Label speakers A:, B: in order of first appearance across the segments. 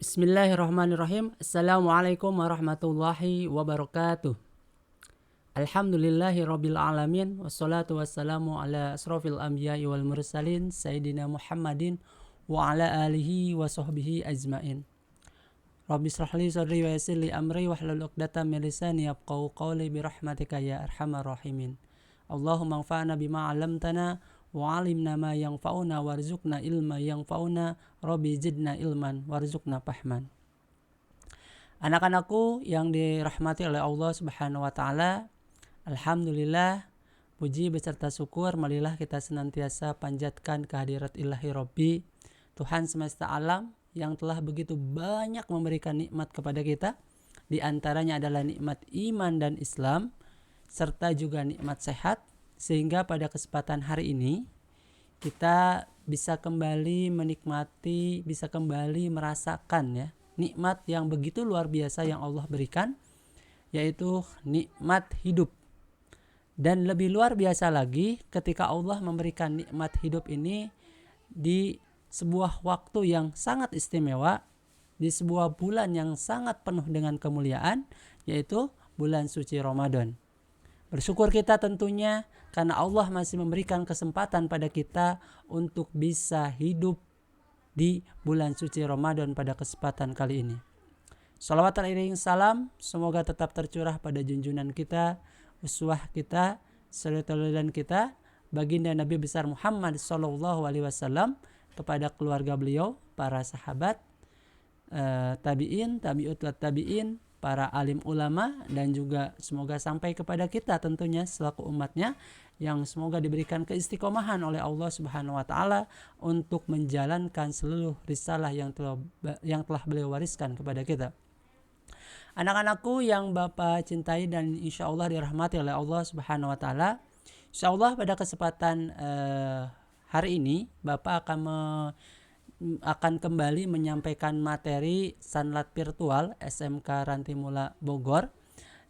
A: Bismillahirrahmanirrahim. Assalamualaikum warahmatullahi wabarakatuh. Alhamdulillahi rabbil alamin. Wassalatu wassalamu ala asrafil anbiya'i wal mursalin Sayyidina Muhammadin wa ala alihi wa sahbihi ajmain. Rabbi israh li sadri wa yassir li amri wahlul 'uqdatam min lisani yafqahu qawli birahmatika ya arhamar rahimin. Allahumma anfa'na bima 'allamtana wa 'allimna ma yanfa'una warzuqna ilma yanfa'una. Rabbi zidna ilman warzuqna fahman. Anak-anakku yang dirahmati oleh Allah Subhanahu wa taala, alhamdulillah, puji beserta syukur marilah kita senantiasa panjatkan kehadirat Ilahi Rabbi, Tuhan semesta alam yang telah begitu banyak memberikan nikmat kepada kita. Di antaranya adalah nikmat iman dan Islam serta juga nikmat sehat, sehingga pada kesempatan hari ini kita bisa kembali menikmati, bisa kembali merasakan ya nikmat yang begitu luar biasa yang Allah berikan, yaitu nikmat hidup. Dan lebih luar biasa lagi ketika Allah memberikan nikmat hidup ini di sebuah waktu yang sangat istimewa, di sebuah bulan yang sangat penuh dengan kemuliaan, yaitu bulan suci Ramadan. Bersyukur kita tentunya karena Allah masih memberikan kesempatan pada kita untuk bisa hidup di bulan suci Ramadan pada kesempatan kali ini. Shalawat dan salam semoga tetap tercurah pada junjungan kita, uswah kita, suri-tauladan kita, baginda Nabi besar Muhammad SAW, kepada keluarga beliau, para sahabat, tabi'in, tabi'ut wa tabi'in, para alim ulama, dan juga semoga sampai kepada kita tentunya selaku umatnya, yang semoga diberikan keistiqomahan oleh Allah Subhanahu wa taala untuk menjalankan seluruh risalah yang telah beliau wariskan kepada kita. Anak-anakku yang Bapak cintai dan insya Allah dirahmati oleh Allah Subhanahu wa taala, insya Allah pada kesempatan hari ini Bapak akan kembali menyampaikan materi Sanlat Virtual SMK Rantimula Bogor.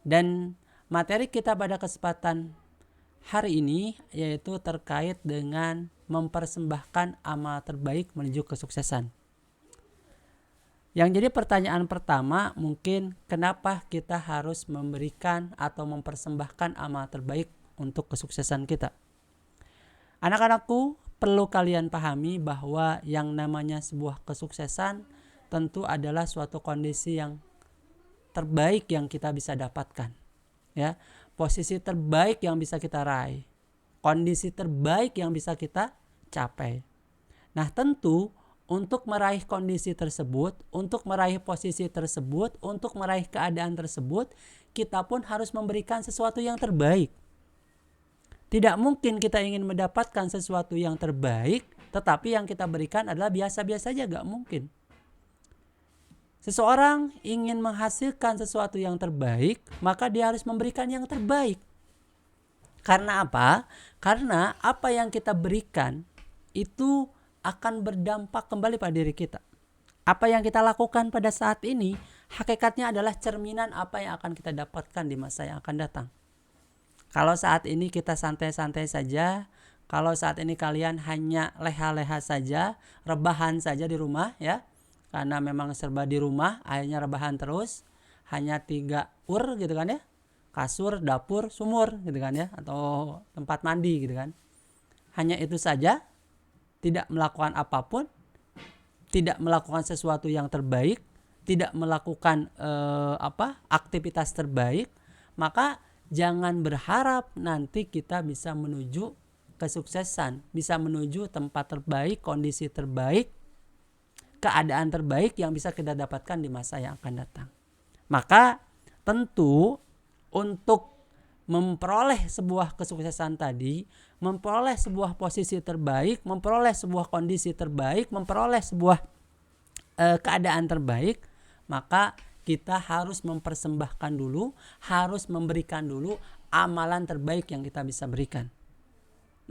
A: Dan materi kita pada kesempatan hari ini yaitu terkait dengan mempersembahkan amal terbaik menuju kesuksesan. Yang jadi pertanyaan pertama mungkin, kenapa kita harus memberikan atau mempersembahkan amal terbaik untuk kesuksesan kita? Anak-anakku, perlu kalian pahami bahwa yang namanya sebuah kesuksesan tentu adalah suatu kondisi yang terbaik yang kita bisa dapatkan. Ya, posisi terbaik yang bisa kita raih, kondisi terbaik yang bisa kita capai. Nah, tentu untuk meraih kondisi tersebut, untuk meraih posisi tersebut, untuk meraih keadaan tersebut, kita pun harus memberikan sesuatu yang terbaik. Tidak mungkin kita ingin mendapatkan sesuatu yang terbaik, tetapi yang kita berikan adalah biasa-biasa saja, gak mungkin. Seseorang ingin menghasilkan sesuatu yang terbaik, maka dia harus memberikan yang terbaik. Karena apa? Karena apa yang kita berikan itu akan berdampak kembali pada diri kita. Apa yang kita lakukan pada saat ini, hakikatnya adalah cerminan apa yang akan kita dapatkan di masa yang akan datang. Kalau saat ini kita santai-santai saja, kalau saat ini kalian hanya leha-leha saja, rebahan saja di rumah ya, karena memang serba di rumah, akhirnya rebahan terus, hanya 3 gitu kan ya, kasur, dapur, sumur gitu kan ya, atau tempat mandi gitu kan. Hanya itu saja, tidak melakukan apapun, tidak melakukan sesuatu yang terbaik, tidak melakukan aktivitas terbaik, maka jangan berharap nanti kita bisa menuju kesuksesan, bisa menuju tempat terbaik, kondisi terbaik, keadaan terbaik yang bisa kita dapatkan di masa yang akan datang. Maka tentu untuk memperoleh sebuah kesuksesan tadi, memperoleh sebuah posisi terbaik, memperoleh sebuah kondisi terbaik, memperoleh sebuah keadaan terbaik, maka kita harus mempersembahkan dulu, harus memberikan dulu amalan terbaik yang kita bisa berikan.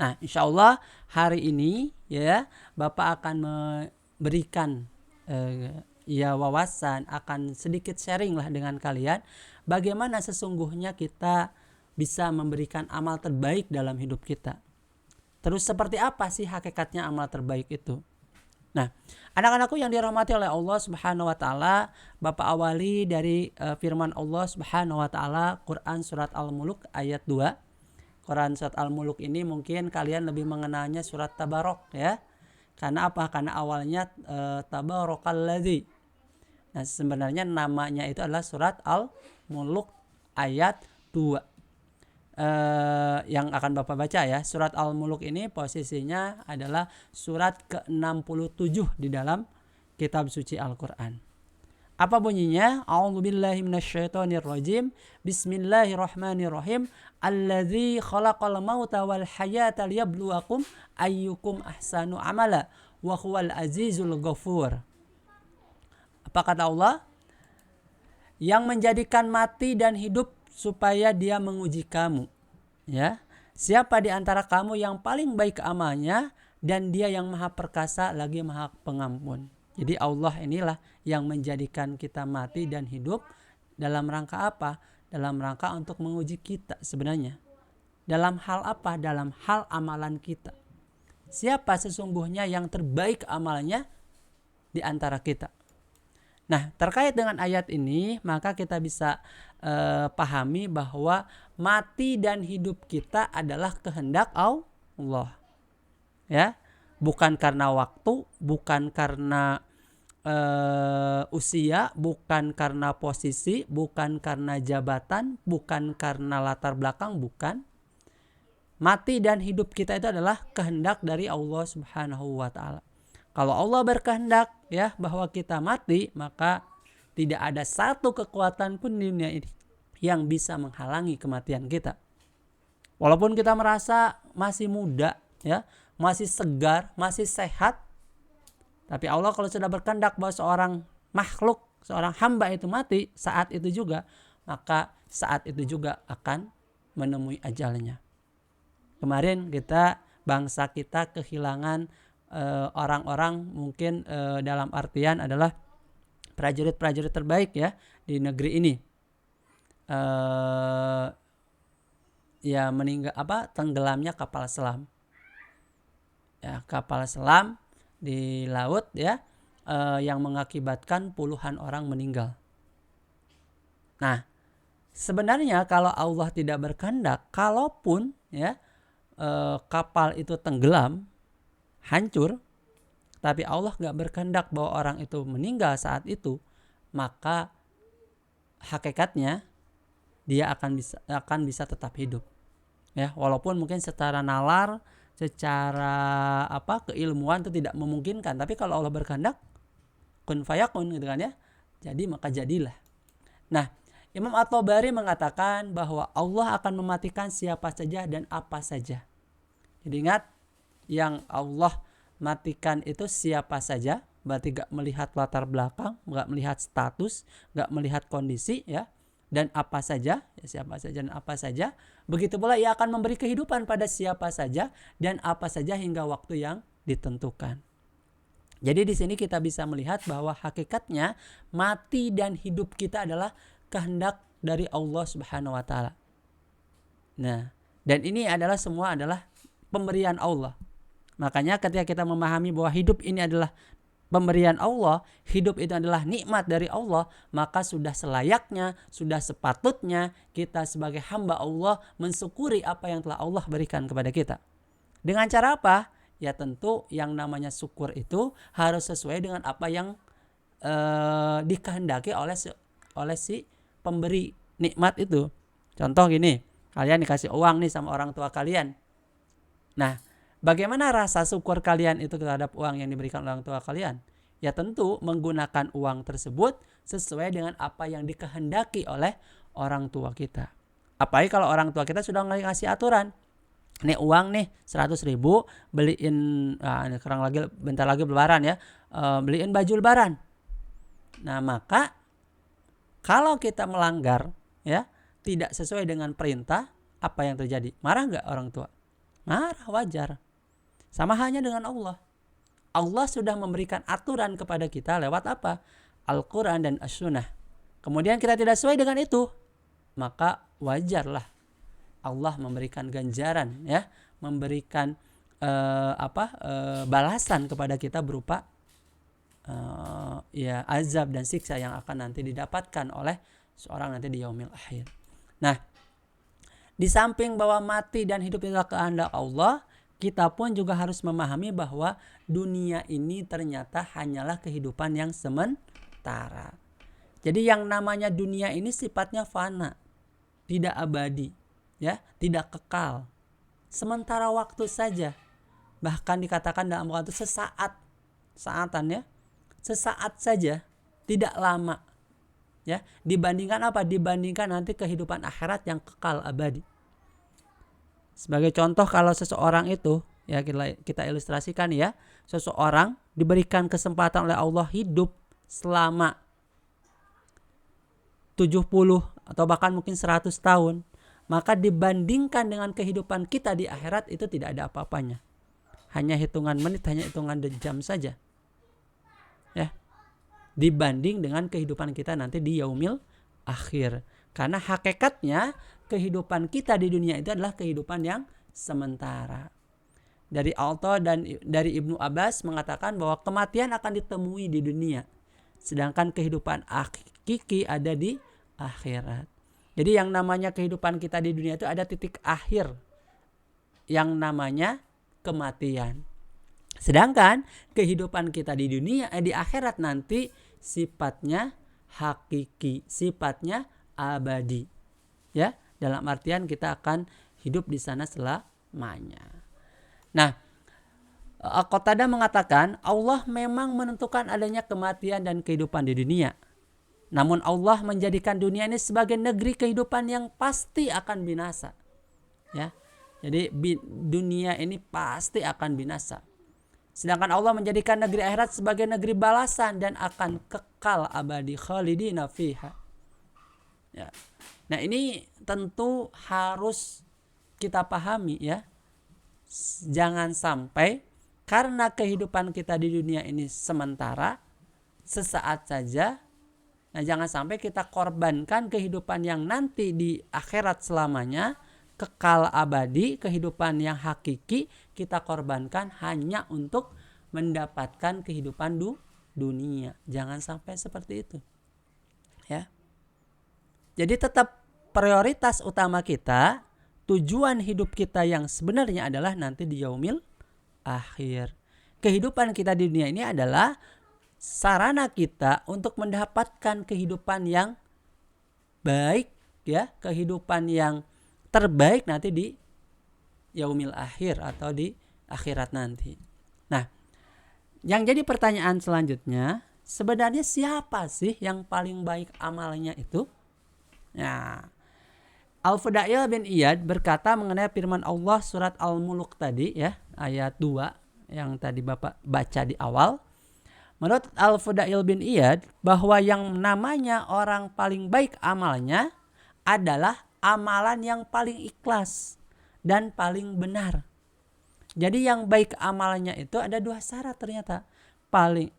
A: Nah, insya Allah hari ini ya Bapak akan memberikan wawasan, akan sedikit sharing lah dengan kalian bagaimana sesungguhnya kita bisa memberikan amal terbaik dalam hidup kita. Terus seperti apa sih hakikatnya amal terbaik itu? Nah, anak-anakku yang dirahmati oleh Allah Subhanahu wa taala, Bapak awali dari firman Allah Subhanahu wa taala Quran surat Al-Mulk ayat 2. Quran surat Al-Mulk ini mungkin kalian lebih mengenalnya surat Tabarok ya. Karena apa? Karena awalnya Tabarokalladzi. Nah, sebenarnya namanya itu adalah surat Al-Mulk ayat 2. Yang akan Bapak baca ya. Surat Al-Mulk ini posisinya adalah surat ke-67 di dalam kitab suci Al-Qur'an. Apa bunyinya? A'udzubillahi minasyaitonirrajim. Bismillahirrahmanirrahim. Alladzi khalaqal mauta wal hayata liyabluwakum ayyukum ahsanu amala wa huwal azizul ghafur. Apa kata Allah? Yang menjadikan mati dan hidup supaya dia menguji kamu. Ya. Siapa di antara kamu yang paling baik amalnya, dan dia yang maha perkasa lagi maha pengampun. Jadi Allah inilah yang menjadikan kita mati dan hidup dalam rangka apa? Dalam rangka untuk menguji kita sebenarnya. Dalam hal apa? Dalam hal amalan kita. Siapa sesungguhnya yang terbaik amalnya di antara kita? Nah, terkait dengan ayat ini, maka kita bisa pahami bahwa mati dan hidup kita adalah kehendak Allah. Ya, bukan karena waktu, bukan karena usia, bukan karena posisi, bukan karena jabatan, bukan karena latar belakang, bukan. Mati dan hidup kita itu adalah kehendak dari Allah Subhanahu wa taala. Kalau Allah berkehendak ya bahwa kita mati, maka tidak ada satu kekuatan pun di dunia ini yang bisa menghalangi kematian kita. Walaupun kita merasa masih muda ya, masih segar, masih sehat, tapi Allah kalau sudah berkehendak bahwa seorang makhluk, seorang hamba itu mati, saat itu juga, maka saat itu juga akan menemui ajalnya. Kemarin bangsa kita kehilangan orang-orang mungkin dalam artian adalah prajurit-prajurit terbaik ya di negeri ini. Ya meninggal tenggelamnya kapal selam. Ya, kapal selam di laut ya yang mengakibatkan puluhan orang meninggal. Nah, sebenarnya kalau Allah tidak berkehendak, kalaupun ya kapal itu tenggelam, hancur, tapi Allah gak berkehendak bahwa orang itu meninggal saat itu, maka hakikatnya dia akan bisa tetap hidup. Ya, walaupun mungkin secara nalar, secara keilmuan itu tidak memungkinkan, tapi kalau Allah berkehendak, kun fayakun gitu kan ya. Jadi maka jadilah. Nah, Imam At-Tabari mengatakan bahwa Allah akan mematikan siapa saja dan apa saja. Jadi ingat, yang Allah matikan itu siapa saja, berarti gak melihat latar belakang, gak melihat status, gak melihat kondisi ya, dan apa saja, ya siapa saja dan apa saja. Begitu pula ia akan memberi kehidupan pada siapa saja dan apa saja hingga waktu yang ditentukan. Jadi di sini kita bisa melihat bahwa hakikatnya mati dan hidup kita adalah kehendak dari Allah Subhanahu wa taala. Nah, dan ini semua adalah pemberian Allah. Makanya ketika kita memahami bahwa hidup ini adalah pemberian Allah, hidup itu adalah nikmat dari Allah, maka sudah selayaknya, sudah sepatutnya kita sebagai hamba Allah mensyukuri apa yang telah Allah berikan kepada kita. Dengan cara apa? Ya tentu yang namanya syukur itu harus sesuai dengan apa yang dikehendaki oleh si pemberi nikmat itu. Contoh gini, kalian dikasih uang nih sama orang tua kalian. Nah, bagaimana rasa syukur kalian itu terhadap uang yang diberikan oleh orang tua kalian? Ya tentu menggunakan uang tersebut sesuai dengan apa yang dikehendaki oleh orang tua kita. Apalagi kalau orang tua kita sudah ngasih aturan. Nih uang nih 100.000 beliin bentar lagi lebaran ya. Beliin baju lebaran. Nah, maka kalau kita melanggar ya, tidak sesuai dengan perintah, apa yang terjadi? Marah enggak orang tua? Marah, wajar. Sama halnya dengan Allah. Allah sudah memberikan aturan kepada kita lewat apa? Al-Quran dan As-Sunnah. Kemudian kita tidak sesuai dengan itu, maka wajarlah Allah memberikan ganjaran ya, memberikan balasan kepada kita berupa ya azab dan siksa yang akan nanti didapatkan oleh seorang nanti di yaumil akhir. Nah, di samping bahwa mati dan hidup itu adalah kehendak Allah, kita pun juga harus memahami bahwa dunia ini ternyata hanyalah kehidupan yang sementara. Jadi yang namanya dunia ini sifatnya fana, tidak abadi, ya, tidak kekal. Sementara waktu saja. Bahkan dikatakan dalam waktu saatan ya. Sesaat saja, tidak lama. Ya, dibandingkan apa? Dibandingkan nanti kehidupan akhirat yang kekal abadi. Sebagai contoh, kalau seseorang itu, ya kita ilustrasikan ya, seseorang diberikan kesempatan oleh Allah hidup selama 70 atau bahkan mungkin 100 tahun, maka dibandingkan dengan kehidupan kita di akhirat itu tidak ada apa-apanya. Hanya hitungan menit, hanya hitungan jam saja. Ya. Dibanding dengan kehidupan kita nanti di yaumil akhir. Karena hakikatnya kehidupan kita di dunia itu adalah kehidupan yang sementara. Dari Alto dan dari Ibnu Abbas mengatakan bahwa kematian akan ditemui di dunia, sedangkan kehidupan hakiki ada di akhirat. Jadi yang namanya kehidupan kita di dunia itu ada titik akhir yang namanya kematian. Sedangkan kehidupan kita di dunia di akhirat nanti sifatnya hakiki, sifatnya abadi. Ya, dalam artian kita akan hidup di sana selamanya. Nah, Qatadah mengatakan Allah memang menentukan adanya kematian dan kehidupan di dunia. Namun Allah menjadikan dunia ini sebagai negeri kehidupan yang pasti akan binasa. Ya. Jadi dunia ini pasti akan binasa. Sedangkan Allah menjadikan negeri akhirat sebagai negeri balasan dan akan kekal abadi khalidina fiha. Ya. Nah, ini tentu harus kita pahami ya. Jangan sampai karena kehidupan kita di dunia ini sementara, sesaat saja. Nah, jangan sampai kita korbankan kehidupan yang nanti di akhirat selamanya, kekal abadi, kehidupan yang hakiki kita korbankan hanya untuk mendapatkan kehidupan dunia. Jangan sampai seperti itu. Ya. Jadi tetap prioritas utama kita, tujuan hidup kita yang sebenarnya adalah nanti di yaumil akhir. Kehidupan kita di dunia ini adalah sarana kita untuk mendapatkan kehidupan yang baik ya, kehidupan yang terbaik nanti di yaumil akhir atau di akhirat nanti. Nah, yang jadi pertanyaan selanjutnya, sebenarnya siapa sih yang paling baik amalnya itu? Nah, Al-Fudail bin Iyad berkata mengenai firman Allah surat Al-Mulk tadi ya, ayat 2 yang tadi Bapak baca di awal. Menurut Al-Fudail bin Iyad bahwa yang namanya orang paling baik amalnya adalah amalan yang paling ikhlas dan paling benar. Jadi yang baik amalnya itu ada 2 syarat ternyata. Paling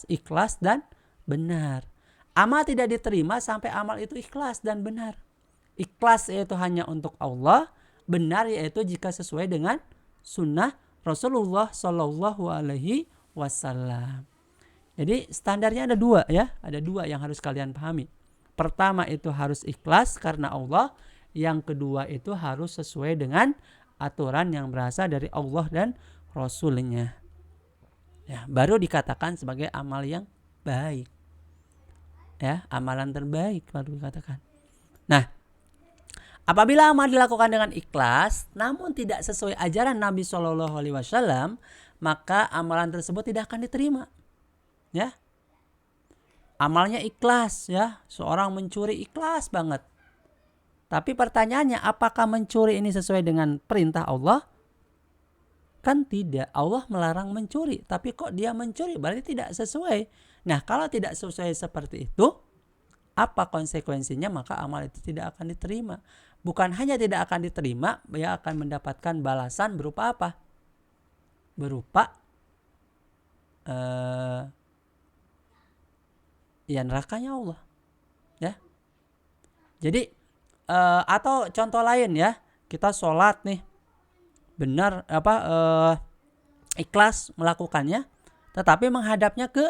A: ikhlas dan benar. Amal tidak diterima sampai amal itu ikhlas dan benar. Ikhlas yaitu hanya untuk Allah, benar yaitu jika sesuai dengan sunnah Rasulullah Shallallahu Alaihi Wasallam. Jadi standarnya ada 2 ya, ada 2 yang harus kalian pahami. Pertama itu harus ikhlas karena Allah, yang kedua itu harus sesuai dengan aturan yang berasal dari Allah dan Rasulnya. Ya, baru dikatakan sebagai amal yang baik. Ya, amalan terbaik baru dikatakan. Nah, apabila amal dilakukan dengan ikhlas, namun tidak sesuai ajaran Nabi Shallallahu Alaihi Wasallam, maka amalan tersebut tidak akan diterima. Ya, amalnya ikhlas ya, seorang mencuri ikhlas banget. Tapi pertanyaannya, apakah mencuri ini sesuai dengan perintah Allah? Kan tidak, Allah melarang mencuri, tapi kok dia mencuri, berarti tidak sesuai. Nah, kalau tidak sesuai seperti itu, apa konsekuensinya? Maka amal itu tidak akan diterima. Bukan hanya tidak akan diterima, dia akan mendapatkan balasan berupa apa? Berupa ya nerakanya Allah. Ya. Jadi atau contoh lain ya, kita sholat nih, benar ikhlas melakukannya, tetapi menghadapnya ke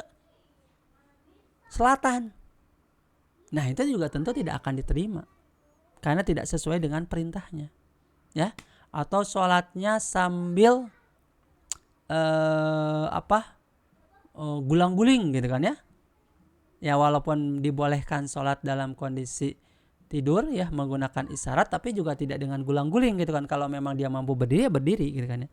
A: selatan. Nah, itu juga tentu tidak akan diterima karena tidak sesuai dengan perintahnya, ya. Atau sholatnya sambil gulang-guling gitu kan ya. Ya walaupun dibolehkan sholat dalam kondisi tidur ya menggunakan isyarat, tapi juga tidak dengan gulang-guling gitu kan. Kalau memang dia mampu berdiri ya berdiri gitu kan ya.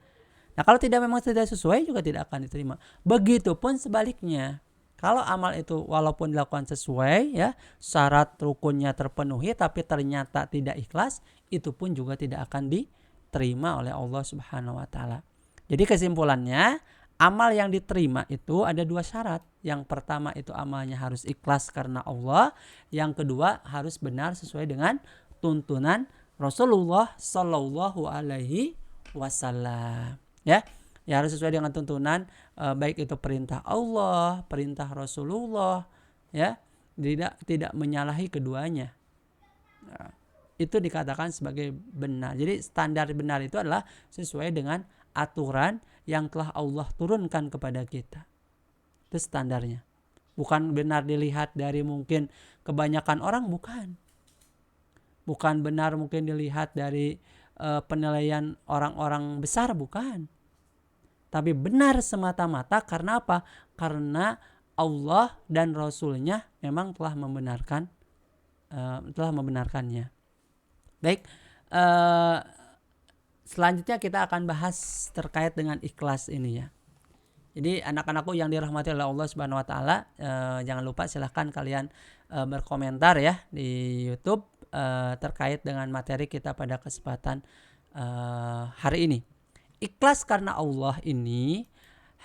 A: Nah, kalau memang tidak sesuai juga tidak akan diterima. Begitupun sebaliknya. Kalau amal itu walaupun dilakukan sesuai ya, syarat rukunnya terpenuhi tapi ternyata tidak ikhlas, itu pun juga tidak akan diterima oleh Allah Subhanahu wa taala. Jadi kesimpulannya, amal yang diterima itu ada 2 syarat. Yang pertama itu amalnya harus ikhlas karena Allah, yang kedua harus benar sesuai dengan tuntunan Rasulullah Shallallahu alaihi wasallam. Ya harus sesuai dengan tuntunan, baik itu perintah Allah, perintah Rasulullah, ya, tidak menyalahi keduanya. Nah, itu dikatakan sebagai benar. Jadi standar benar itu adalah sesuai dengan aturan yang telah Allah turunkan kepada kita. Itu standarnya. Bukan benar dilihat dari mungkin kebanyakan orang, bukan. Bukan benar mungkin dilihat dari penilaian orang-orang besar, bukan. Tapi benar semata-mata karena apa? Karena Allah dan Rasulnya memang telah membenarkannya. Baik, selanjutnya kita akan bahas terkait dengan ikhlas ini ya. Jadi anak-anakku yang dirahmati oleh Allah Subhanahu wa taala, jangan lupa silahkan kalian berkomentar ya di YouTube terkait dengan materi kita pada kesempatan hari ini. Ikhlas karena Allah ini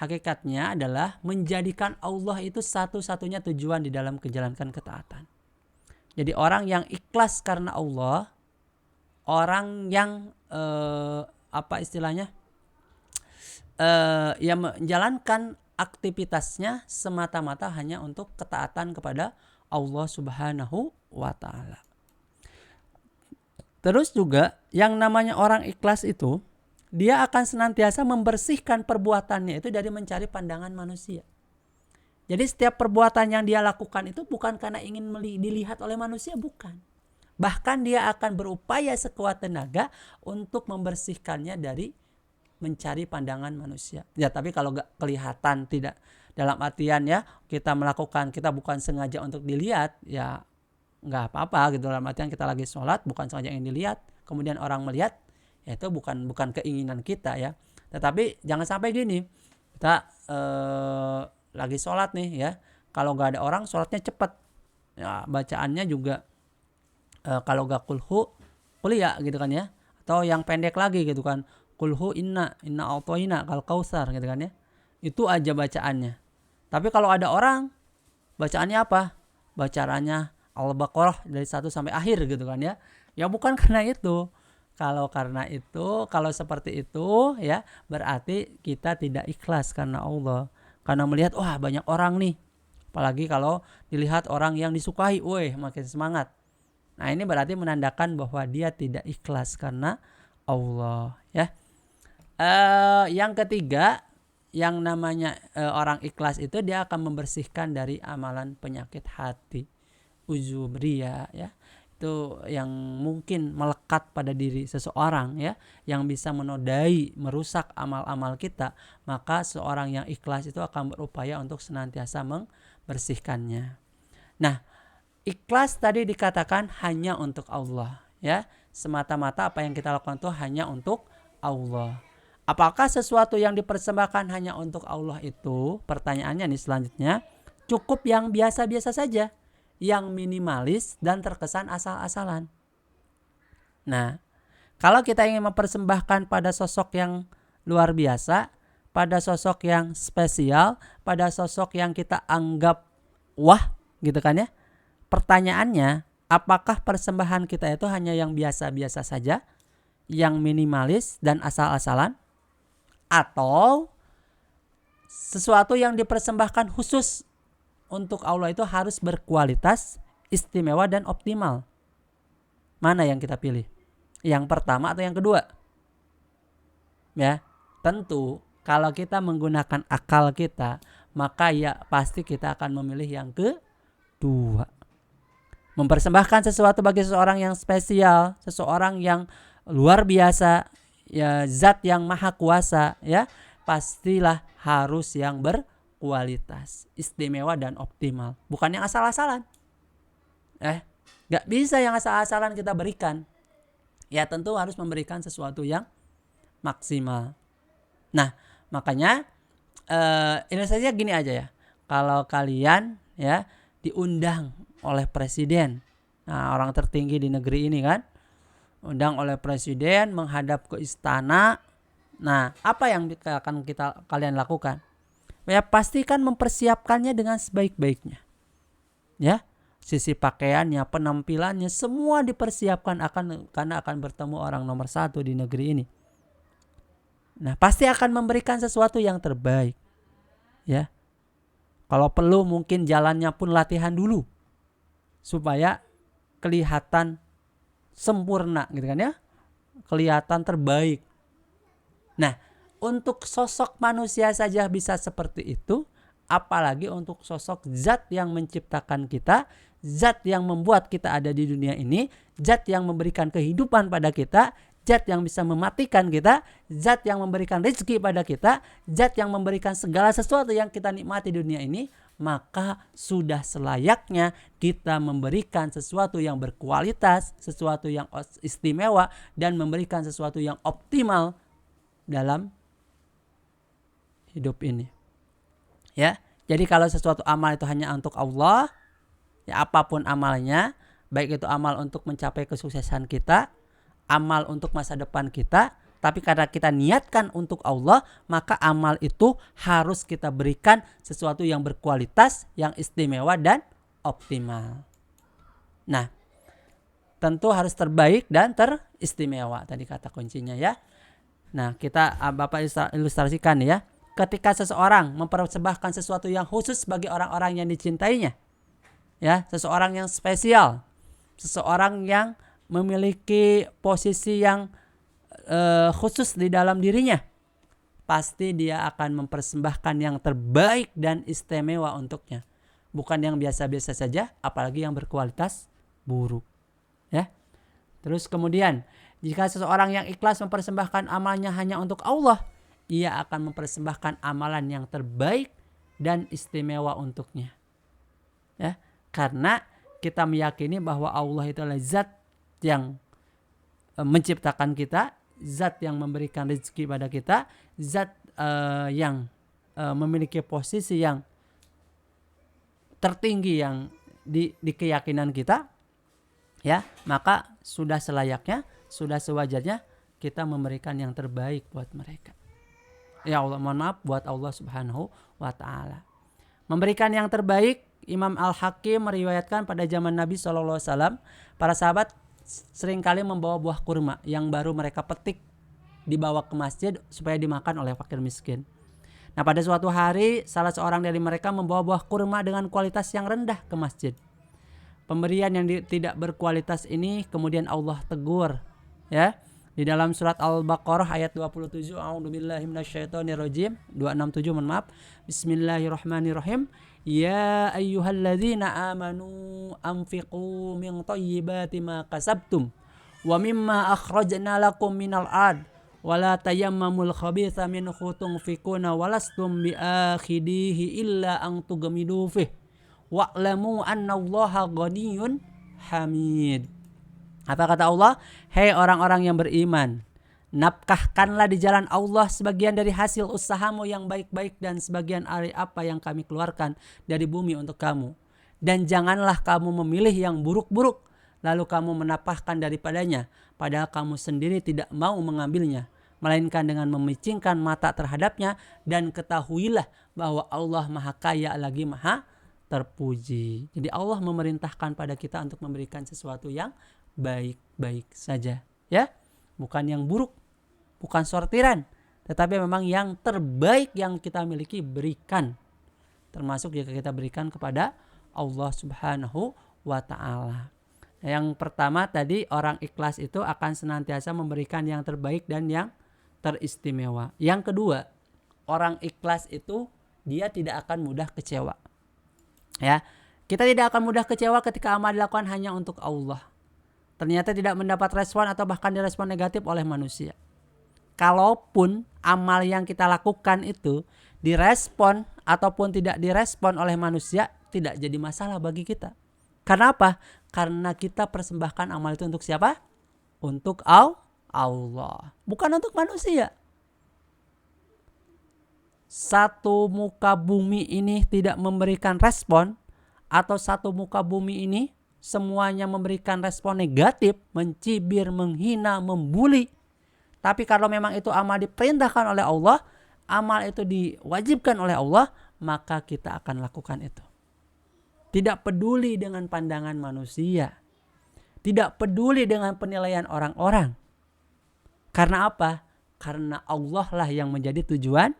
A: hakikatnya adalah menjadikan Allah itu satu-satunya tujuan di dalam menjalankan ketaatan. Jadi orang yang ikhlas karena Allah, orang yang yang menjalankan aktivitasnya semata-mata hanya untuk ketaatan kepada Allah Subhanahu wa taala. Terus juga yang namanya orang ikhlas itu, dia akan senantiasa membersihkan perbuatannya itu dari mencari pandangan manusia. Jadi setiap perbuatan yang dia lakukan itu bukan karena ingin dilihat oleh manusia, bukan. Bahkan dia akan berupaya sekuat tenaga untuk membersihkannya dari mencari pandangan manusia. Ya, tapi kalau gak kelihatan, tidak dalam artian ya kita bukan sengaja untuk dilihat, ya gak apa-apa gitu. Dalam artian kita lagi sholat bukan sengaja ingin dilihat, kemudian orang melihat, ya itu bukan keinginan kita ya. Tetapi jangan sampai gini, kita lagi sholat nih ya, kalau gak ada orang sholatnya cepat ya, bacaannya juga kalau gak kuliah gitu kan ya, atau yang pendek lagi gitu kan, kulhu inna a'toina kal kausar gitu kan ya, itu aja bacaannya. Tapi kalau ada orang, bacaannya apa? Bacaannya Al-Baqarah dari 1 sampai akhir gitu kan ya. Ya bukan karena itu. Kalau seperti itu ya, berarti kita tidak ikhlas karena Allah. Karena melihat wah banyak orang nih. Apalagi kalau dilihat orang yang disukai, makin semangat. Nah, ini berarti menandakan bahwa dia tidak ikhlas karena Allah ya. Yang ketiga, yang namanya orang ikhlas itu dia akan membersihkan dari amalan penyakit hati, ujub, riya ya. Itu yang mungkin melekat pada diri seseorang ya, yang bisa menodai, merusak amal-amal kita. Maka seorang yang ikhlas itu akan berupaya untuk senantiasa membersihkannya. Nah, ikhlas tadi dikatakan hanya untuk Allah ya, semata-mata apa yang kita lakukan itu hanya untuk Allah. Apakah sesuatu yang dipersembahkan hanya untuk Allah itu, pertanyaannya nih selanjutnya, cukup yang biasa-biasa saja, yang minimalis dan terkesan asal-asalan? Nah, kalau kita ingin mempersembahkan pada sosok yang luar biasa, pada sosok yang spesial, pada sosok yang kita anggap wah gitu kan ya, pertanyaannya, apakah persembahan kita itu hanya yang biasa-biasa saja, yang minimalis dan asal-asalan, atau sesuatu yang dipersembahkan khusus untuk Allah itu harus berkualitas, istimewa dan optimal? Mana yang kita pilih? Yang pertama atau yang kedua? Ya, tentu kalau kita menggunakan akal kita, maka ya pasti kita akan memilih yang kedua. Mempersembahkan sesuatu bagi seseorang yang spesial, seseorang yang luar biasa, ya zat yang maha kuasa, ya pastilah harus yang berkualitas, istimewa dan optimal, bukan yang asal-asalan. Gak bisa yang asal-asalan kita berikan. Ya tentu harus memberikan sesuatu yang maksimal. Nah makanya ini saja gini aja ya. Kalau kalian ya diundang oleh presiden, nah orang tertinggi di negeri ini kan, undang oleh presiden menghadap ke istana. Nah apa yang akan kalian lakukan? Ya pastikan mempersiapkannya dengan sebaik-baiknya. Ya, sisi pakaiannya, penampilannya, semua dipersiapkan karena akan bertemu orang nomor 1 di negeri ini. Nah pasti akan memberikan sesuatu yang terbaik. Ya, kalau perlu mungkin jalannya pun latihan dulu supaya kelihatan sempurna gitu kan ya, kelihatan terbaik. Nah untuk sosok manusia saja bisa seperti itu, apalagi untuk sosok zat yang menciptakan kita, zat yang membuat kita ada di dunia ini, zat yang memberikan kehidupan pada kita, zat yang bisa mematikan kita, zat yang memberikan rezeki pada kita, zat yang memberikan segala sesuatu yang kita nikmati di dunia ini. Maka sudah selayaknya kita memberikan sesuatu yang berkualitas, sesuatu yang istimewa, dan memberikan sesuatu yang optimal dalam hidup ini. Ya, jadi kalau sesuatu amal itu hanya untuk Allah, ya apapun amalnya, baik itu amal untuk mencapai kesuksesan kita, amal untuk masa depan kita, tapi karena kita niatkan untuk Allah, maka amal itu harus kita berikan sesuatu yang berkualitas, yang istimewa dan optimal. Nah, tentu harus terbaik dan teristimewa, tadi kata kuncinya ya. Nah, kita Bapak ilustrasikan ya. Ketika seseorang mempersembahkan sesuatu yang khusus bagi orang-orang yang dicintainya, ya, seseorang yang spesial, seseorang yang memiliki posisi yang khusus di dalam dirinya, pasti dia akan mempersembahkan yang terbaik dan istimewa untuknya, bukan yang biasa-biasa saja, apalagi yang berkualitas buruk. Ya. Terus kemudian, jika seseorang yang ikhlas mempersembahkan amalnya hanya untuk Allah, ia akan mempersembahkan amalan yang terbaik dan istimewa untuknya. Ya, karena kita meyakini bahwa Allah itu adalah zat yang menciptakan kita, zat yang memberikan rezeki pada kita, zat yang memiliki posisi yang tertinggi yang di keyakinan kita, ya, maka sudah selayaknya, sudah sewajarnya kita memberikan yang terbaik buat mereka. Ya Allah, mohon maaf, buat Allah Subhanahu wa Ta'ala. Memberikan yang terbaik, Imam Al-Hakim meriwayatkan pada zaman Nabi SAW, para sahabat seringkali membawa buah kurma yang baru mereka petik, dibawa ke masjid supaya dimakan oleh fakir miskin. Nah pada suatu hari salah seorang dari mereka membawa buah kurma dengan kualitas yang rendah ke masjid. Pemberian yang tidak berkualitas ini kemudian Allah tegur, ya, di dalam surat Al-Baqarah ayat 27. A'udzubillahi minasyaitonirrajim. 267, mohon maaf. Bismillahirrahmanirrahim. Ya ayyuhalladzina amanu anfiqu min thayyibati ma kasabtum wa mimma akhrajna lakum minal ard wa la tayammamul khabitha minhu tunfiquna wa lastum biakhidihi illa an tughmidu fih wa'lamu annallaha ghaniyyun hamid. Apa kata Allah? Hei orang-orang yang beriman, nafkahkanlah di jalan Allah sebagian dari hasil usahamu yang baik-baik dan sebagian dari apa yang kami keluarkan dari bumi untuk kamu. Dan janganlah kamu memilih yang buruk-buruk lalu kamu menapahkan daripadanya, padahal kamu sendiri tidak mau mengambilnya, melainkan dengan memicingkan mata terhadapnya, dan ketahuilah bahwa Allah Maha Kaya lagi Maha Terpuji. Jadi Allah memerintahkan pada kita untuk memberikan sesuatu yang baik-baik saja, ya, bukan yang buruk, bukan sortiran, tetapi memang yang terbaik yang kita miliki berikan, termasuk jika kita berikan kepada Allah Subhanahu wa Ta'ala. Yang pertama tadi, orang ikhlas itu akan senantiasa memberikan yang terbaik dan yang teristimewa. Yang kedua, orang ikhlas itu dia tidak akan mudah kecewa. Ya, Kita tidak akan mudah kecewa ketika amal dilakukan hanya untuk Allah. Ternyata tidak mendapat respon atau bahkan direspon negatif oleh manusia. Kalaupun amal yang kita lakukan itu direspon ataupun tidak direspon oleh manusia, tidak jadi masalah bagi kita. Karena apa? Karena kita persembahkan amal itu untuk siapa? Untuk Allah, bukan untuk manusia. Satu muka bumi ini tidak memberikan respon, atau satu muka bumi ini semuanya memberikan respon negatif, mencibir, menghina, membuli. Tapi kalau memang itu amal diperintahkan oleh Allah, amal itu diwajibkan oleh Allah, maka kita akan lakukan itu. Tidak peduli dengan pandangan manusia, tidak peduli dengan penilaian orang-orang. Karena apa? Karena Allah lah yang menjadi tujuan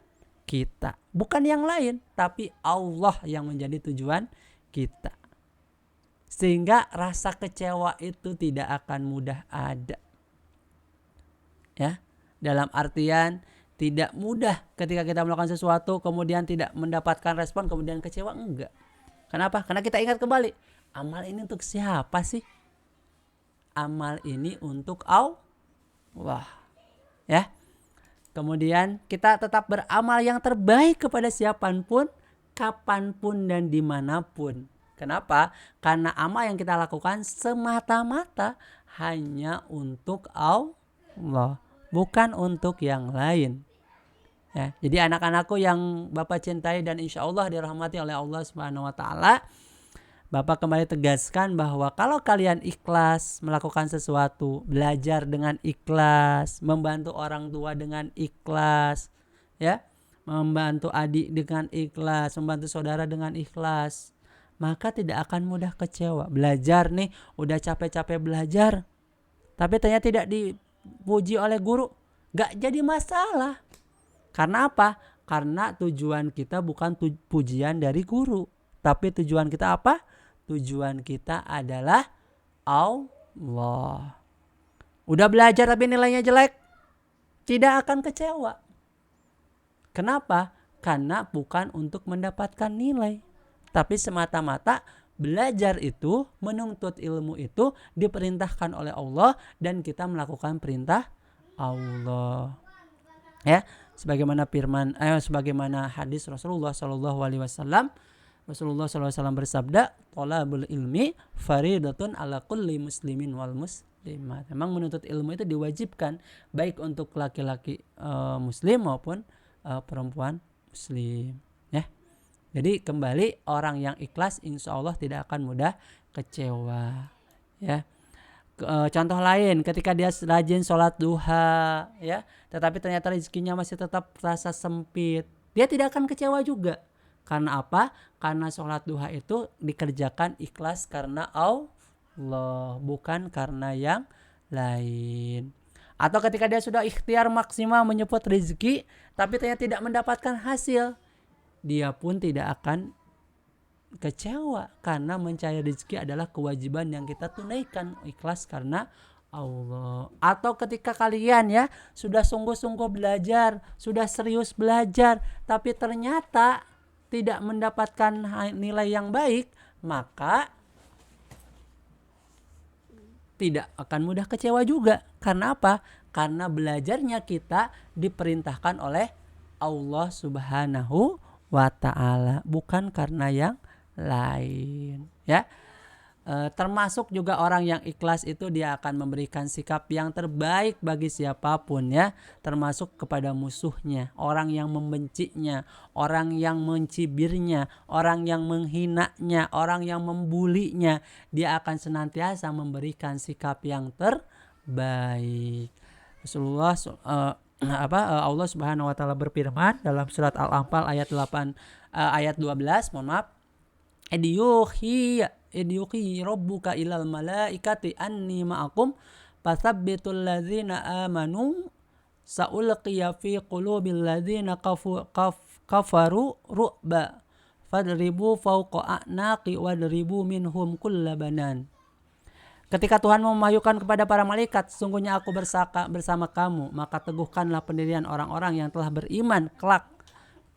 A: kita, bukan yang lain, tapi Allah yang menjadi tujuan kita. Sehingga rasa kecewa itu tidak akan mudah ada. Ya, dalam artian tidak mudah ketika kita melakukan sesuatu kemudian tidak mendapatkan respon kemudian kecewa, enggak. Kenapa? Karena kita ingat kembali, amal ini untuk siapa sih? Amal ini untuk Allah. Ya. Kemudian kita tetap beramal yang terbaik kepada siapapun, kapanpun dan dimanapun. Kenapa? Karena amal yang kita lakukan semata-mata hanya untuk Allah, bukan untuk yang lain. Ya, jadi anak-anakku yang Bapak cintai dan insya Allah dirahmati oleh Allah Subhanahu Wa Taala, Bapak kembali tegaskan bahwa kalau kalian ikhlas melakukan sesuatu, belajar dengan ikhlas, membantu orang tua dengan ikhlas, ya, membantu adik dengan ikhlas, membantu saudara dengan ikhlas, maka tidak akan mudah kecewa. Belajar nih, udah capek-capek belajar, tapi ternyata tidak dipuji oleh guru, gak jadi masalah. Karena apa? Karena tujuan kita bukan pujian dari guru, tapi tujuan kita apa? Tujuan kita adalah Allah. Udah belajar tapi nilainya jelek, tidak akan kecewa. Kenapa? Karena bukan untuk mendapatkan nilai, tapi semata-mata belajar itu, menuntut ilmu itu diperintahkan oleh Allah dan kita melakukan perintah Allah. Ya, sebagaimana sebagaimana hadis Rasulullah SAW. Rasulullah SAW bersabda, thalabul ilmi faridatun ala kulli muslimin wal muslimat. Memang menuntut ilmu itu diwajibkan baik untuk laki-laki muslim maupun perempuan muslim. Ya. Jadi kembali, orang yang ikhlas insya Allah tidak akan mudah kecewa. Ya. Contoh lain, ketika dia rajin sholat duha, ya, tetapi ternyata rezekinya masih tetap terasa sempit, dia tidak akan kecewa juga. Karena apa? Karena sholat duha itu dikerjakan ikhlas karena Allah, bukan karena yang lain. Atau ketika dia sudah ikhtiar maksimal menyebut rezeki, tapi ternyata tidak mendapatkan hasil, dia pun tidak akan kecewa, karena mencari rezeki adalah kewajiban yang kita tunaikan ikhlas karena Allah. Atau ketika kalian ya sudah sungguh-sungguh belajar, sudah serius belajar, tapi ternyata tidak mendapatkan nilai yang baik, maka tidak akan mudah kecewa juga. Karena apa? Karena belajarnya kita diperintahkan oleh Allah Subhanahu wa Ta'ala, bukan karena yang lain. Ya. Termasuk juga orang yang ikhlas itu dia akan memberikan sikap yang terbaik bagi siapapun, ya, termasuk kepada musuhnya, orang yang membencinya, orang yang mencibirnya, orang yang menghinanya, orang yang membulinya, dia akan senantiasa memberikan sikap yang terbaik. Rasulullah Allah Subhanahu wa Ta'ala berfirman dalam surat Al-Anfal ayat 12, mohon maaf, Idyuhi rabbuka ilal malaikati anni ma'akum fasabbitul ladzina amanu sa'ulqiya fi qulubil ladzina kafaru ru'ba fadribu fawqa a'naqi wadribu minhum kullabanan. Ketika Tuhan memahyukan kepada para malaikat, sesungguhnya aku bersama kamu, maka teguhkanlah pendirian orang-orang yang telah beriman kelak.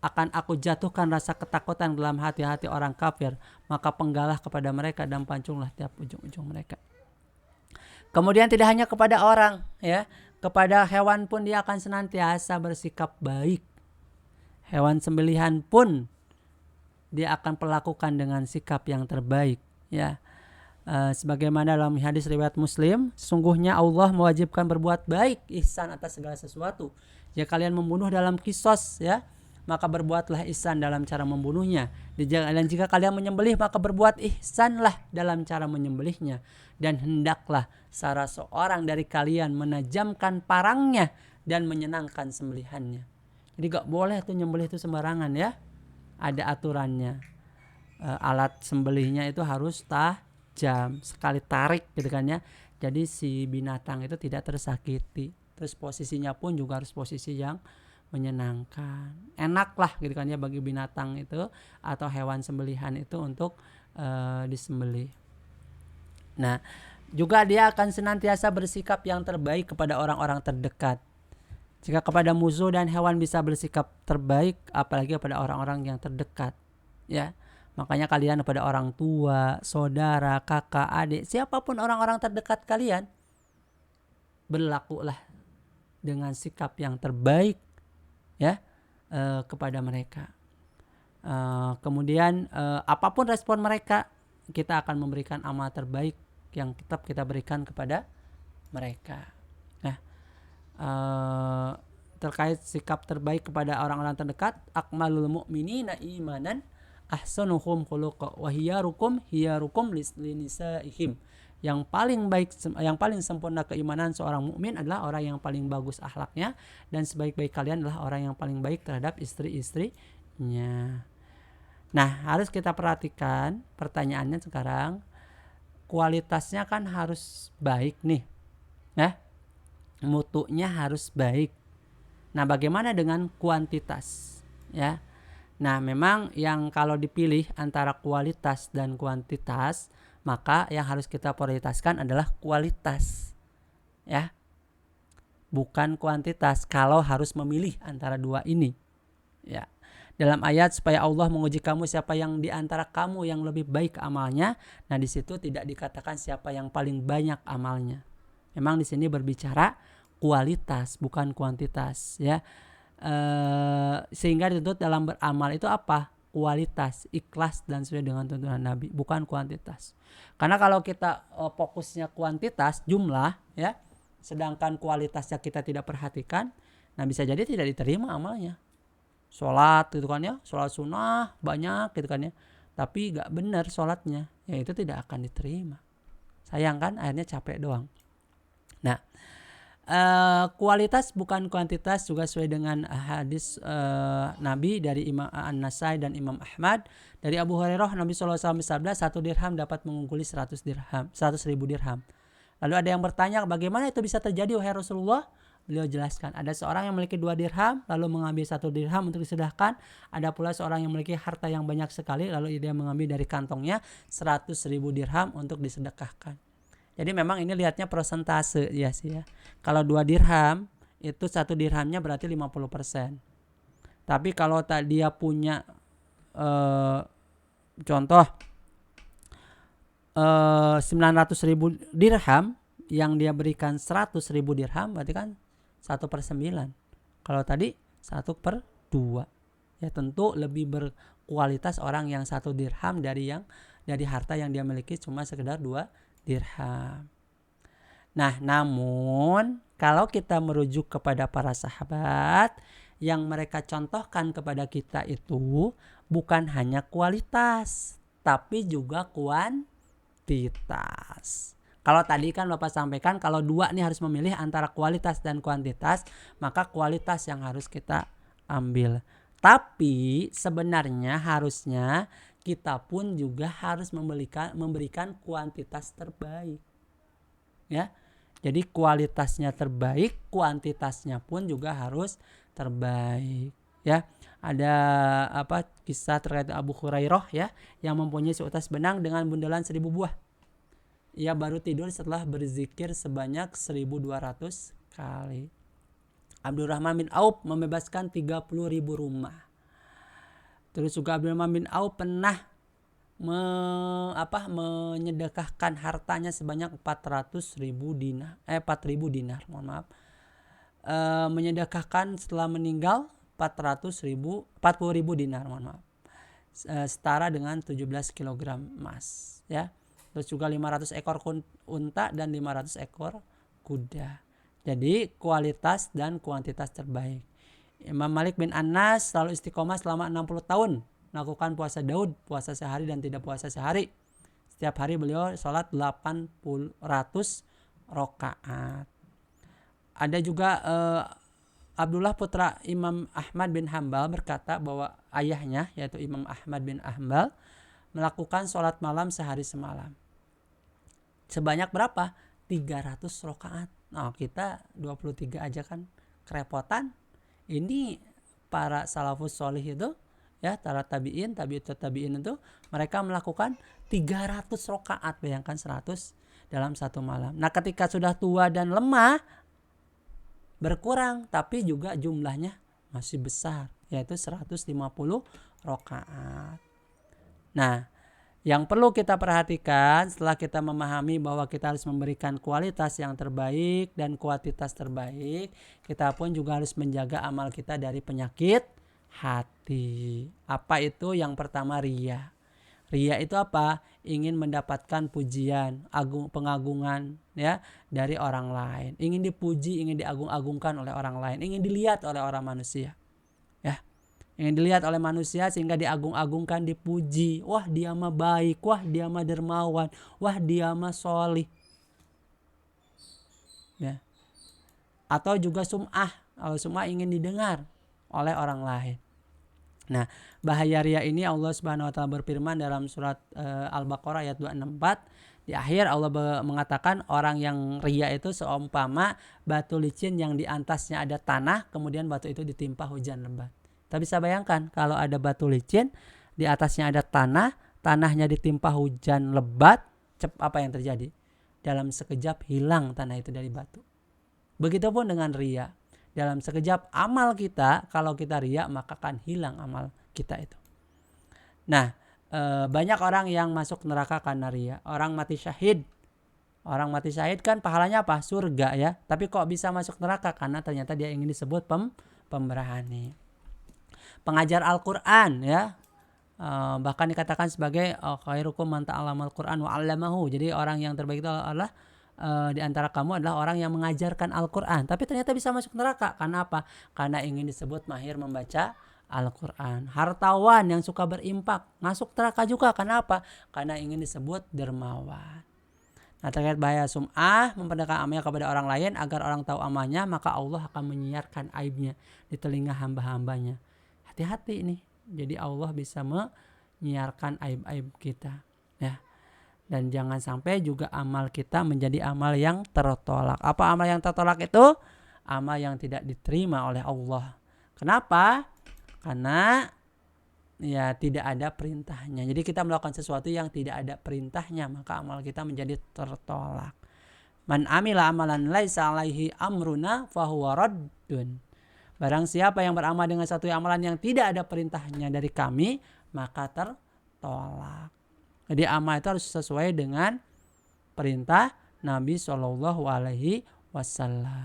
A: akan aku jatuhkan rasa ketakutan dalam hati-hati orang kafir, maka penggalah kepada mereka dan pancunglah tiap ujung-ujung mereka. Kemudian tidak hanya kepada orang, ya, kepada hewan pun dia akan senantiasa bersikap baik. Hewan sembelihan pun dia akan perlakukan dengan sikap yang terbaik, ya. Sebagaimana dalam hadis riwayat Muslim, sungguhnya Allah mewajibkan berbuat baik, ihsan atas segala sesuatu. Jika kalian membunuh dalam kisos, ya, maka berbuatlah ihsan dalam cara membunuhnya. Dan jika kalian menyembelih, maka berbuat ihsanlah dalam cara menyembelihnya. Dan hendaklah salah seorang dari kalian menajamkan parangnya dan menyenangkan sembelihannya. Jadi gak boleh tuh nyembelih itu sembarangan, ya. Ada aturannya. Alat sembelihnya itu harus tajam, sekali tarik gitu kan, ya. Jadi si binatang itu tidak tersakiti. Terus posisinya pun juga harus posisi yang menyenangkan, enak lah gitu kan, ya, bagi binatang itu atau hewan sembelihan itu untuk disembelih. Nah, juga dia akan senantiasa bersikap yang terbaik kepada orang-orang terdekat. Jika kepada musuh dan hewan bisa bersikap terbaik, apalagi kepada orang-orang yang terdekat, ya. Makanya kalian kepada orang tua, saudara, kakak, adik, siapapun orang-orang terdekat kalian, berlakulah dengan sikap yang terbaik, ya, kepada mereka. Kemudian apapun respon mereka, kita akan memberikan amal terbaik yang tetap kita berikan kepada mereka. Nah, terkait sikap terbaik kepada orang-orang terdekat, akmalul mu'minina imanan ahsanuhum khuluqa wa hiyarukum linisaihim. Yang paling baik, yang paling sempurna keimanan seorang mukmin adalah orang yang paling bagus akhlaknya, dan sebaik-baik kalian adalah orang yang paling baik terhadap istri-istrinya. Nah, harus kita perhatikan pertanyaannya sekarang, kualitasnya kan harus baik nih, ya, mutunya harus baik. Nah, bagaimana dengan kuantitas, ya? Nah, memang yang kalau dipilih antara kualitas dan kuantitas, maka yang harus kita prioritaskan adalah kualitas, ya, bukan kuantitas. Kalau harus memilih antara dua ini, ya. Dalam ayat supaya Allah menguji kamu siapa yang di antara kamu yang lebih baik amalnya. Nah, di situ tidak dikatakan siapa yang paling banyak amalnya. Memang di sini berbicara kualitas bukan kuantitas, ya. Sehingga dituntut dalam beramal itu apa? Kualitas, ikhlas dan sesuai dengan tuntunan Nabi, bukan kuantitas. Karena kalau kita fokusnya kuantitas, jumlah, ya, sedangkan kualitasnya kita tidak perhatikan, nah bisa jadi tidak diterima amalnya. Sholat gitu kan, ya, sholat sunnah banyak gitu kan, ya, tapi gak benar sholatnya, ya itu tidak akan diterima. Sayang kan, akhirnya capek doang. Nah, kualitas bukan kuantitas juga sesuai dengan hadis Nabi dari Imam An-Nasai dan Imam Ahmad. Dari Abu Hurairah, Nabi SAW bersabda, 1 dirham dapat mengungguli 100 ribu dirham. Lalu ada yang bertanya, bagaimana itu bisa terjadi wahai Rasulullah? Beliau jelaskan, ada seorang yang memiliki 2 dirham lalu mengambil 1 dirham untuk disedekahkan. Ada pula seorang yang memiliki harta yang banyak sekali lalu dia mengambil dari kantongnya 100 ribu dirham untuk disedekahkan. Jadi memang ini lihatnya persentase, ya sih, ya. Kalau 2 dirham itu 1 dirhamnya berarti 50%. Tapi kalau dia punya contoh 900 ribu dirham, yang dia berikan 100 ribu dirham, berarti kan 1/9. Kalau tadi 1/2. Ya tentu lebih berkualitas orang yang 1 dirham dari harta yang dia miliki cuma sekedar 2 dirham. Nah, namun kalau kita merujuk kepada para sahabat, yang mereka contohkan kepada kita itu bukan hanya kualitas, tapi juga kuantitas. Kalau tadi kan Bapak sampaikan kalau 2 nih harus memilih antara kualitas dan kuantitas, maka kualitas yang harus kita ambil. Tapi sebenarnya harusnya kita pun juga harus memberikan kuantitas terbaik, ya. Jadi kualitasnya terbaik, kuantitasnya pun juga harus terbaik, ya. Ada kisah terkait Abu Hurairah, ya, yang mempunyai seutas benang dengan bundelan 1000 buah. Ia baru tidur setelah berzikir sebanyak 1200 kali. Abdurrahman bin Auf membebaskan 30.000 rumah. Terus juga Abdurrahman bin Auf pernah menyedekahkan hartanya sebanyak 4.000 dinar, mohon maaf. Menyedekahkan setelah meninggal 40.000 dinar, mohon maaf. Setara dengan 17 kg emas, ya. Terus juga 500 ekor unta dan 500 ekor kuda. Jadi kualitas dan kuantitas terbaik. Imam Malik bin Anas selalu istiqomah selama 60 tahun melakukan puasa Daud, puasa sehari dan tidak puasa sehari. Setiap hari beliau sholat 80 rakaat. Ada juga Abdullah putra Imam Ahmad bin Hambal berkata bahwa ayahnya yaitu Imam Ahmad bin Hambal melakukan sholat malam sehari semalam. Sebanyak berapa? 300 rakaat. Nah, kita 23 aja kan kerepotan. Ini para salafus sholih itu, ya, para tabi'in, tabi'in itu mereka melakukan 300 rakaat, bayangkan 100 dalam satu malam. Nah, ketika sudah tua dan lemah berkurang, tapi juga jumlahnya masih besar, yaitu 150 rakaat. Nah, yang perlu kita perhatikan setelah kita memahami bahwa kita harus memberikan kualitas yang terbaik dan kuantitas terbaik, kita pun juga harus menjaga amal kita dari penyakit hati. Apa itu? Yang pertama, riya. Riya itu apa? Ingin mendapatkan pujian, pengagungan, ya, dari orang lain. Ingin dipuji, ingin diagung-agungkan oleh orang lain, ingin dilihat oleh orang manusia. Ya. Ingin dilihat oleh manusia sehingga diagung-agungkan, dipuji. Wah, dia mah baik, wah dia mah dermawan, wah dia mah sholih. Ya. Atau juga sum'ah. Kalau sum'ah ingin didengar oleh orang lain. Nah, bahaya riya ini Allah Subhanahu wa taala berfirman dalam surat Al-Baqarah ayat 264. Di akhir Allah mengatakan orang yang riya itu seumpama batu licin yang di atasnya ada tanah, kemudian batu itu ditimpa hujan lebat. Kita bisa bayangkan kalau ada batu licin, di atasnya ada tanah, tanahnya ditimpa hujan lebat, apa yang terjadi? Dalam sekejap hilang tanah itu dari batu. Begitupun dengan riya. Dalam sekejap amal kita, kalau kita riya maka akan hilang amal kita itu. Nah, banyak orang yang masuk neraka karena riya. Orang mati syahid. Orang mati syahid kan pahalanya apa? Surga, ya. Tapi kok bisa masuk neraka? Karena ternyata dia ingin disebut pemberani. Pengajar Al-Quran, ya. Bahkan dikatakan sebagai khairukum man ta'allamal Quran wa 'allamahu. Jadi orang yang terbaik itu adalah di antara kamu adalah orang yang mengajarkan Al-Quran. Tapi ternyata bisa masuk neraka. Karena apa? Karena ingin disebut mahir membaca Al-Quran. Hartawan yang suka berimpak masuk neraka juga. Karena apa? Karena ingin disebut dermawan. Nah, terkait bahaya sum'ah, memperdengarkan amalnya kepada orang lain agar orang tahu amalnya, maka Allah akan menyiarkan aibnya di telinga hamba-hambanya. Hati-hati ini. Jadi Allah bisa menyiarkan aib-aib kita, ya. Dan jangan sampai juga amal kita menjadi amal yang tertolak. Apa amal yang tertolak itu? Amal yang tidak diterima oleh Allah. Kenapa? Karena ya tidak ada perintahnya. Jadi kita melakukan sesuatu yang tidak ada perintahnya, maka amal kita menjadi tertolak. Man amila amalan laisa alaihi amruna fahuwa raddun. Barang siapa yang beramal dengan satu amalan yang tidak ada perintahnya dari kami, maka tertolak. Jadi amal itu harus sesuai dengan perintah Nabi SAW.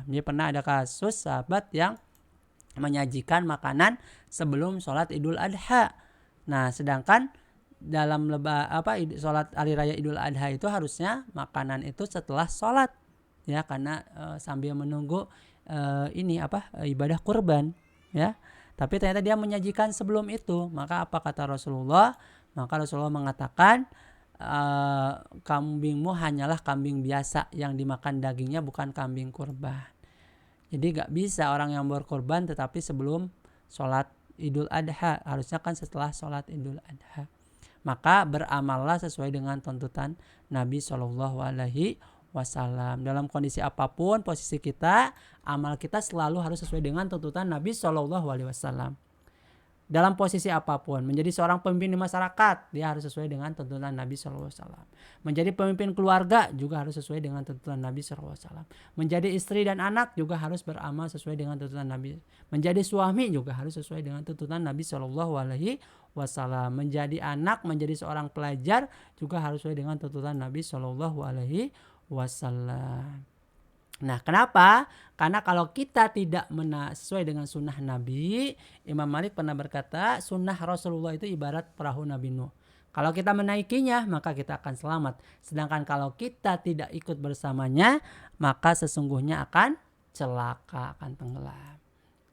A: Jadi pernah ada kasus sahabat yang menyajikan makanan sebelum sholat Idul Adha. Nah, sedangkan dalam sholat hari raya Idul Adha itu harusnya makanan itu setelah sholat, ya, karena sambil menunggu ibadah kurban, ya. Tapi ternyata dia menyajikan sebelum itu. Maka apa kata Rasulullah? Maka Rasulullah mengatakan, kambingmu hanyalah kambing biasa yang dimakan dagingnya, bukan kambing kurban. Jadi gak bisa orang yang berkorban tetapi sebelum sholat Idul Adha. Harusnya kan setelah sholat Idul Adha. Maka beramallah sesuai dengan tuntutan Nabi SAW. Dalam kondisi apapun posisi kita, amal kita selalu harus sesuai dengan tuntutan Nabi SAW. dalam posisi apapun. Menjadi seorang pemimpin di masyarakat, dia harus sesuai dengan tuntunan Nabi SAW. Menjadi pemimpin keluarga juga harus sesuai dengan tuntunan Nabi SAW. Menjadi istri dan anak juga harus beramal sesuai dengan tuntunan Nabi. Menjadi suami juga harus sesuai dengan tuntunan Nabi SAW. Menjadi anak, menjadi seorang pelajar juga harus sesuai dengan tuntunan Nabi SAW. Nah, kenapa? Karena kalau kita tidak sesuai dengan sunnah Nabi, Imam Malik pernah berkata, sunnah Rasulullah itu ibarat perahu Nabi Nuh. Kalau kita menaikinya, maka kita akan selamat. Sedangkan kalau kita tidak ikut bersamanya, maka sesungguhnya akan celaka, akan tenggelam.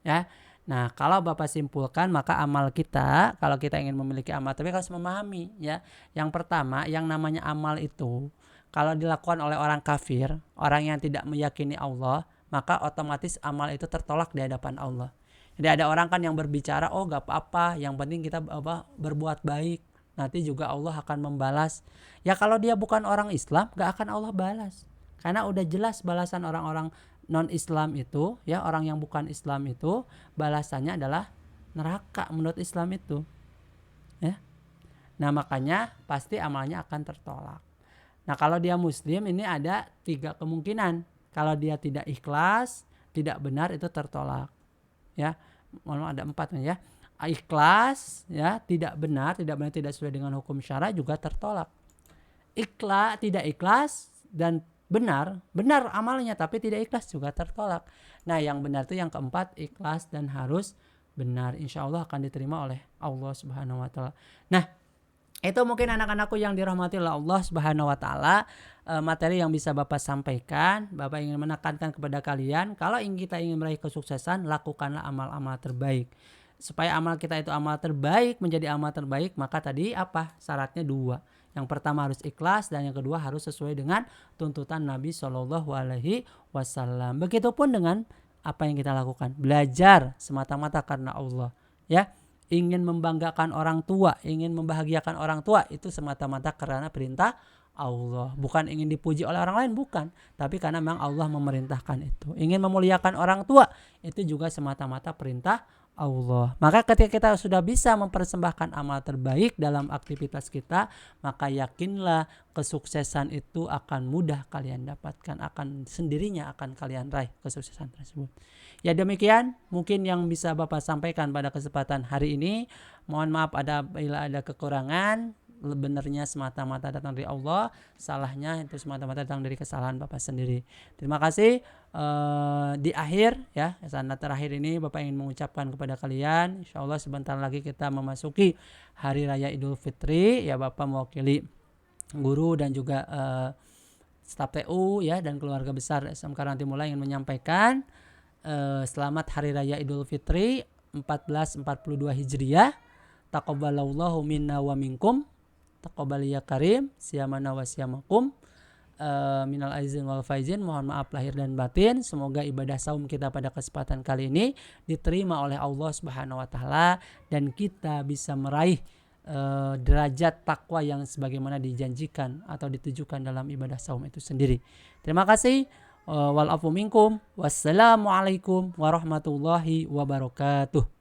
A: Ya. Nah, kalau Bapak simpulkan, maka amal kita, kalau kita ingin memiliki amal, tapi harus memahami, ya. Yang pertama, yang namanya amal itu, kalau dilakukan oleh orang kafir, orang yang tidak meyakini Allah, maka otomatis amal itu tertolak di hadapan Allah. Jadi ada orang kan yang berbicara, oh gak apa-apa, yang penting kita berbuat baik, nanti juga Allah akan membalas. Ya kalau dia bukan orang Islam, gak akan Allah balas. Karena udah jelas balasan orang-orang non-Islam itu, ya orang yang bukan Islam itu, balasannya adalah neraka menurut Islam itu. Ya. Nah makanya pasti amalnya akan tertolak. Nah kalau dia muslim ini ada 3 kemungkinan. Kalau dia tidak ikhlas, tidak benar itu tertolak. Ya, ada 4 ya. Ikhlas, ya, tidak benar tidak sesuai dengan hukum syara juga tertolak. Tidak ikhlas dan benar amalnya tapi tidak ikhlas juga tertolak. Nah yang benar itu yang keempat, ikhlas dan harus benar. Insya Allah akan diterima oleh Allah Subhanahu Wa Taala. Nah itu mungkin anak-anakku yang dirahmati oleh Allah Subhanahu Wa Taala, materi yang bisa Bapak sampaikan. Bapak ingin menekankan kepada kalian, kalau kita ingin meraih kesuksesan, lakukanlah amal-amal terbaik. Supaya amal kita itu amal terbaik, menjadi amal terbaik, maka tadi apa? Syaratnya 2. Yang pertama harus ikhlas dan yang kedua harus sesuai dengan tuntutan Nabi SAW. Begitupun dengan apa yang kita lakukan, belajar semata-mata karena Allah, ya. Ingin membanggakan orang tua, ingin membahagiakan orang tua, itu semata-mata karena perintah Allah. Bukan ingin dipuji oleh orang lain, bukan. Tapi karena memang Allah memerintahkan itu. Ingin memuliakan orang tua, itu juga semata-mata perintah Allah. Maka ketika kita sudah bisa mempersembahkan amal terbaik dalam aktivitas kita, maka yakinlah kesuksesan itu akan mudah kalian dapatkan, akan sendirinya akan kalian raih kesuksesan tersebut. Ya demikian mungkin yang bisa Bapak sampaikan pada kesempatan hari ini. Mohon maaf bila ada kekurangan. Benarnya semata-mata datang dari Allah, salahnya itu semata-mata datang dari kesalahan Bapak sendiri. Terima kasih. Di akhir ya, saat terakhir ini Bapak ingin mengucapkan kepada kalian, insya Allah sebentar lagi kita memasuki Hari Raya Idul Fitri. Ya Bapak mewakili guru dan juga staf TU ya dan keluarga besar SMK Rantimula ingin menyampaikan selamat Hari Raya Idul Fitri 1442 Hijriah. Taqabbalallahu minna wa minkum. Taqabbal ya karim, siyamana wa siyamakum. Minal aizin wal faizin, mohon maaf lahir dan batin. Semoga ibadah saum kita pada kesempatan kali ini diterima oleh Allah Subhanahu Wa Taala dan kita bisa meraih derajat takwa yang sebagaimana dijanjikan atau ditujukan dalam ibadah saum itu sendiri. Terima kasih. Wal afu minkum. Wassalamualaikum warahmatullahi wabarakatuh.